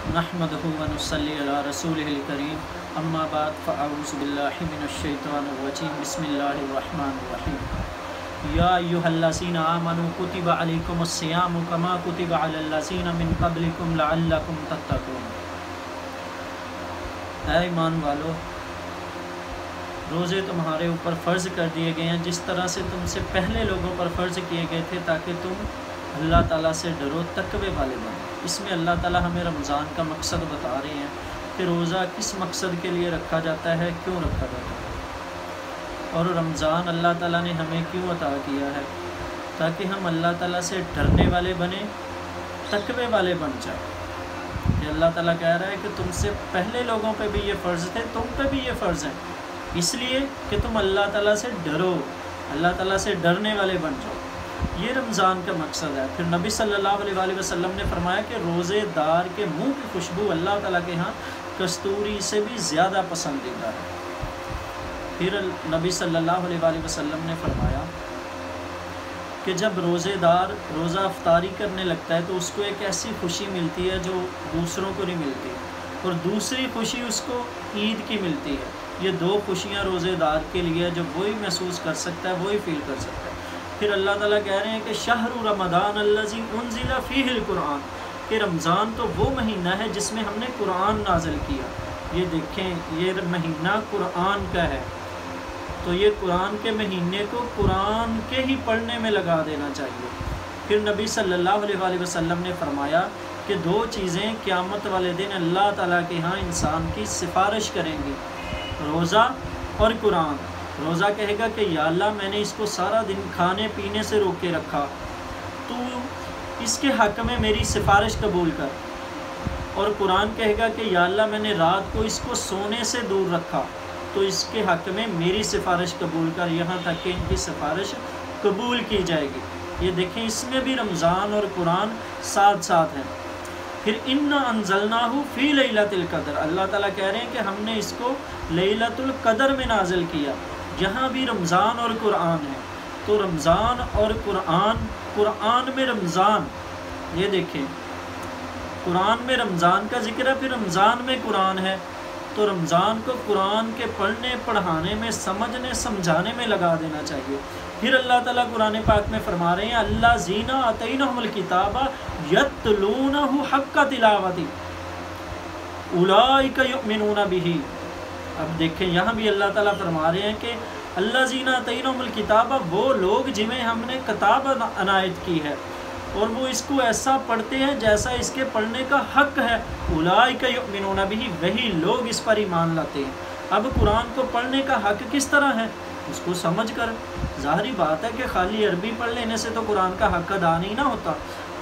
नहमदहु व नुसल्ली अला रसूलिहिल करीम अम्मा बाद फ़अऊज़ु बिल्लाहि मिनश शैतानिर रजीम बिस्मिल्लाहिर रहमानिर रहीम या अय्युहल्लज़ीना आमनू कुतिबा अलैकुमुस सियामु कमा कुतिबा अलल लज़ीना मिन क़ब्लिकुम लअल्लकुम तत्तक़ून। ऐ ईमान वालो, रोज़े तुम्हारे ऊपर फ़र्ज़ कर दिए गए हैं जिस तरह से तुमसे पहले लोगों पर फ़र्ज़ किए गए थे, ताकि तुम अल्लाह ताला से डरो, तक़वे वाले बनो। इसमें अल्लाह ताला हमें रमज़ान का मकसद बता रहे हैं कि रोज़ा किस मकसद के लिए रखा जाता है, क्यों रखा जाता है, और रमज़ान अल्लाह ताला ने हमें क्यों अता किया है, ताकि हम अल्लाह ताला से डरने वाले बने, तक़वे वाले बन जाए। कि अल्लाह ताला कह रहा है कि तुमसे पहले लोगों पे भी ये फ़र्ज़ थे, तुम पे भी ये फ़र्ज़ है, इसलिए कि तुम अल्लाह ताला से डरो, अल्लाह ताला से डरने वाले बन जाओ। ये रमज़ान का मकसद है। फिर नबी सल्लल्लाहु अलैहि वसल्लम ने फरमाया कि रोज़ेदार के मुंह की खुशबू अल्लाह ताला के यहाँ कस्तूरी से भी ज़्यादा पसंदीदा है। फिर नबी सल्लल्लाहु अलैहि वसल्लम ने फरमाया कि जब रोज़ेदार रोज़ा अफ्तारी करने लगता है तो उसको एक ऐसी खुशी मिलती है जो दूसरों को नहीं मिलती, और दूसरी खुशी उसको ईद की मिलती है। ये दो खुशियाँ रोज़ेदार के लिए जो वही महसूस कर सकता है, वही फील कर सकता है। फिर अल्लाह ताला कह रहे हैं कि शहरु रमज़ान अल्लज़ी उन्ज़िला फ़ीहिल कुरान, कि रमज़ान तो वो महीना है जिसमें हमने कुरान नाज़िल किया। ये देखें, ये महीना कुरान का है, तो ये कुरान के महीने को कुरान के ही पढ़ने में लगा देना चाहिए। फिर नबी सल्लल्लाहु अलैहि वसल्लम ने फरमाया कि दो चीज़ें क़यामत वाले दिन अल्लाह ताला के यहाँ इंसान की सिफारिश करेंगी, रोज़ा और कुरान। रोज़ा कहेगा कि या अल्लाह, मैंने इसको सारा दिन खाने पीने से रोक के रखा, तू इसके हक़ में मेरी सिफारिश कबूल कर। और कुरान कहेगा कि या अल्लाह, मैंने रात को इसको सोने से दूर रखा, तो इसके हक़ में मेरी सिफारिश कबूल कर, यहाँ तक कि इनकी सिफारिश कबूल की जाएगी। ये देखें, इसमें भी रमज़ान और कुरान साथ साथ हैं। फिर इन्ना अंज़लनाहु फ़ी लैलतिल क़द्र, अल्लाह ताला कह रहे हैं कि हमने इसको लैलतुल क़द्र में नाज़िल किया। यहाँ भी रमज़ान और कुरान है, तो रमज़ान और कुरान, कुरान में रमज़ान, ये देखें, कुरान में रमज़ान का ज़िक्र है, फिर रमज़ान में कुरान है, तो रमज़ान को कुरान के पढ़ने पढ़ाने में, समझने समझाने में लगा देना चाहिए। फिर अल्लाह ताला कुरान पाक में फरमा रहे हैं अल्लाज़ीना आतैनहुमुल किताबा यत्लूनहु हक्का तिलावती उलाइका युमिनूना बिही। अब देखें, यहाँ भी अल्लाह ताला फरमा रहे हैं कि अल्लाज़ीना आतैनहुमुल किताबा, वो लोग जिन्हें हमने किताब अनायत की है और वो इसको ऐसा पढ़ते हैं जैसा इसके पढ़ने का हक़ है। उलाइका युमिनूना बिही, वही लोग इस पर ईमान लाते हैं। अब कुरान को पढ़ने का हक़ किस तरह है, उसको समझ कर। ज़ाहिरी बात है कि खाली अरबी पढ़ लेने से तो कुरान का हक़ अदा नहीं ना होता।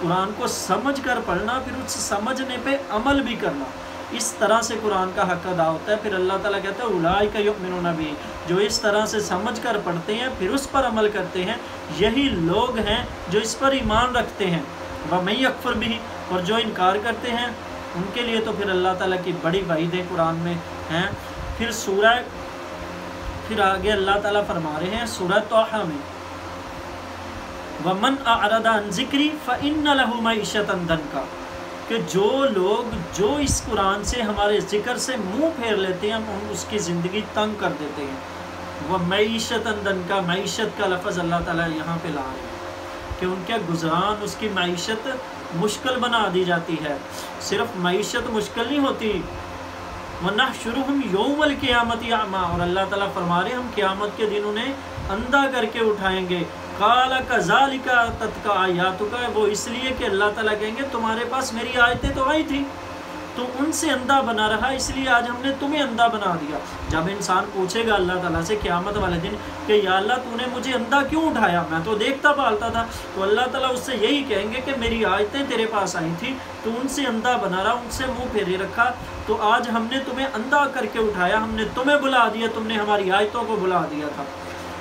कुरान को समझ कर पढ़ना, फिर उस समझने पे अमल भी करना, इस तरह से कुरान का हक़ अदा होता है। फिर अल्लाह ताला कहता है उलाइका युमिनूना बिही, जो इस तरह से समझ कर पढ़ते हैं फिर उस पर अमल करते हैं, यही लोग हैं जो इस पर ईमान रखते हैं। व मैं यकफुर बिही, और जो इनकार करते हैं उनके लिए तो फिर अल्लाह ताला की बड़ी वईदें कुरान में हैं। फिर आगे अल्लाह ताला फरमा रहे हैं सूरह तौहा में, वमन अअरदा अन ज़िक्री फ़इन्न लहू मईशतन दन्का, कि जो लोग जो इस कुरान से, हमारे ज़िक्र से मुंह फेर लेते हैं, हम उसकी ज़िंदगी तंग कर देते हैं। वह मईशतन दन्का, मईशत का लफ्ज़ अल्लाह ताला यहाँ पे ला रहे हैं कि उनके गुज़रान, उसकी मईशत मुश्किल बना दी जाती है। सिर्फ मईशत मुश्किल नहीं होती, वनहशुरुहुम यौमल क़ियामति अमा, और अल्लाह ताला फरमा रहे हम क़यामत के दिन उन्हें अंधा करके उठाएंगे। काला कज़ालिका तत्का आयातुका, वो इसलिए कि अल्लाह ताला कहेंगे तुम्हारे पास मेरी आयतें तो आई थी, तो उनसे अंधा बना रहा, इसलिए आज हमने तुम्हें अंधा बना दिया। जब इंसान पूछेगा अल्लाह ताला से क़यामत वाले दिन कि या अल्लाह, तूने मुझे अंधा क्यों उठाया, मैं तो देखता पालता था, तो अल्लाह ताला उससे यही कहेंगे कि मेरी आयतें तेरे पास आई थी, तो उनसे अंधा बना रहा, उनसे मुँह फेरे रखा, तो आज हमने तुम्हें अंधा करके उठाया, हमने तुम्हें बुला दिया, तुमने हमारी आयतों को बुला दिया था।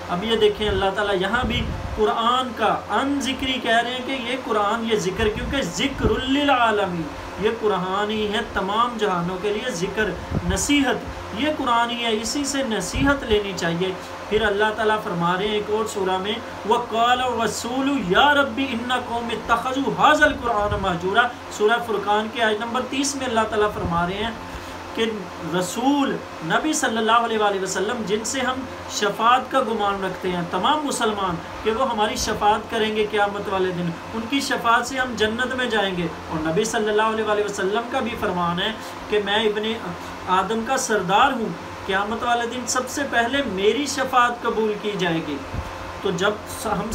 अब ये देखें, अल्लाह ताला यहाँ भी कुरान का अन ज़िक्री कह रहे हैं कि ये कुरान, ये ज़िक्र, क्योंकि ज़िक्रुल लिल आलमीन, یہ قرآن ہی ہے تمام جہانوں کے لیے ذکر نصیحت، یہ قرآن ہی ہے، اسی سے نصیحت لینی چاہیے۔ پھر اللہ تعالیٰ فرما رہے ہیں ایک اور سورہ میں وَقَالَ الرَّسُولُ يَا رَبِّ إِنَّ قَوْمِ اتَّخَذُوا هَٰذَا الْقُرْآنَ مَهْجُورًا، سورہ فرقان کے آیت نمبر 30 میں اللہ تعالیٰ فرما رہے ہیں کہ رسول نبی صلی اللہ علیہ وآلہ وسلم جن سے ہم شفاعت کا گمان رکھتے ہیں، تمام مسلمان کہ وہ ہماری شفاعت کریں گے قیامت والے دن، ان کی شفاعت سے ہم جنت میں جائیں گے، اور نبی صلی اللہ علیہ وآلہ وسلم کا بھی فرمان ہے کہ میں ابن آدم کا سردار ہوں، قیامت والے دن سب سے پہلے میری شفاعت قبول کی جائے گی۔ تو جب ہم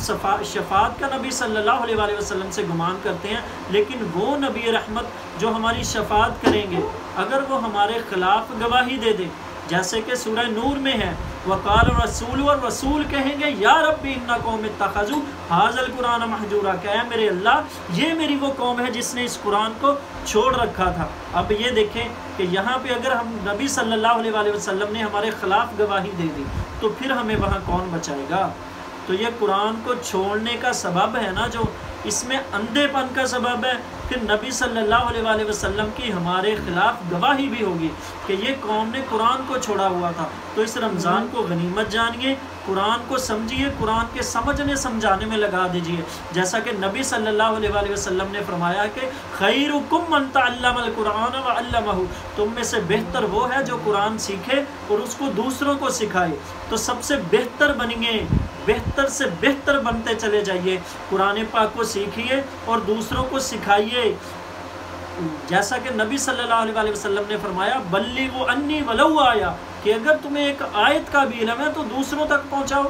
شفاعت کا نبی صلی اللہ علیہ وآلہ وسلم سے گمان کرتے ہیں، لیکن وہ نبی رحمت جو ہماری شفاعت کریں گے اگر وہ ہمارے خلاف گواہی دے دیں، جیسے کہ سورہ نور میں ہے وقال الرسول، اور رسول کہیں گے یا رب ان قوم اتخذوا ھذا القرآن مہجورا، کہ اے میرے اللہ یہ میری وہ قوم ہے جس نے اس قرآن کو چھوڑ رکھا تھا۔ اب یہ دیکھیں کہ یہاں پہ اگر ہم نبی صلی اللہ علیہ وآلہ وسلم نے ہمارے خلاف گواہی دے دی تو پھر ہمیں وہاں کون بچائے گا؟ تو یہ قرآن کو چھوڑنے کا سبب ہے نا، جو اس میں اندھے پن کا سبب ہے، پھر نبی صلی اللہ علیہ وآلہ وسلم کی ہمارے خلاف گواہی بھی ہوگی کہ یہ قوم نے قرآن کو چھوڑا ہوا تھا۔ تو اس رمضان کو غنیمت جانیے، قرآن کو سمجھیے، قرآن کے سمجھنے سمجھانے میں لگا دیجیے، جیسا کہ نبی صلی اللہ علیہ وآلہ وسلم نے فرمایا کہ خیرکم من تعلم القرآن وعلمہ، تم میں سے بہتر وہ ہے جو قرآن سیکھے اور اس کو دوسروں کو سکھائے۔ تو سب سے بہتر بنیے، بہتر سے بہتر بنتے چلے جائیے، قرآن پاک کو سیکھیے اور دوسروں کو سکھائیے، جیسا کہ نبی صلی اللہ علیہ وآلہ وسلم نے فرمایا بلغوا انی ولو آیا، کہ اگر تمہیں ایک آیت کا بھی علم ہے تو دوسروں تک پہنچاؤ۔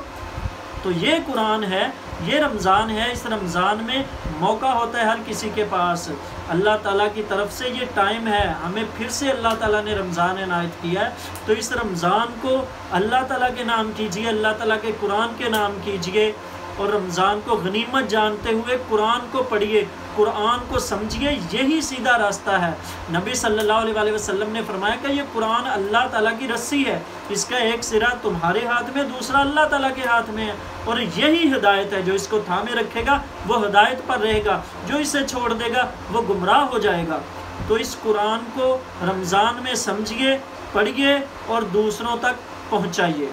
تو یہ قرآن ہے، یہ رمضان ہے، اس رمضان میں موقع ہوتا ہے ہر کسی کے پاس، اللہ تعالیٰ کی طرف سے یہ ٹائم ہے، ہمیں پھر سے اللہ تعالیٰ نے رمضان عنایت کیا ہے، تو اس رمضان کو اللہ تعالیٰ کے نام کیجئے، اللہ تعالیٰ کے قرآن کے نام کیجئے، اور رمضان کو غنیمت جانتے ہوئے قرآن کو پڑھیے، قرآن کو سمجھیے، یہی سیدھا راستہ ہے۔ نبی صلی اللہ علیہ وآلہ وسلم نے فرمایا کہ یہ قرآن اللہ تعالیٰ کی رسی ہے، اس کا ایک سرا تمہارے ہاتھ میں، دوسرا اللہ تعالیٰ کے ہاتھ میں ہے، اور یہی ہدایت ہے، جو اس کو تھامے رکھے گا وہ ہدایت پر رہے گا، جو اسے چھوڑ دے گا وہ گمراہ ہو جائے گا۔ تو اس قرآن کو رمضان میں سمجھیے، پڑھیے اور دوسروں تک پہنچائیے۔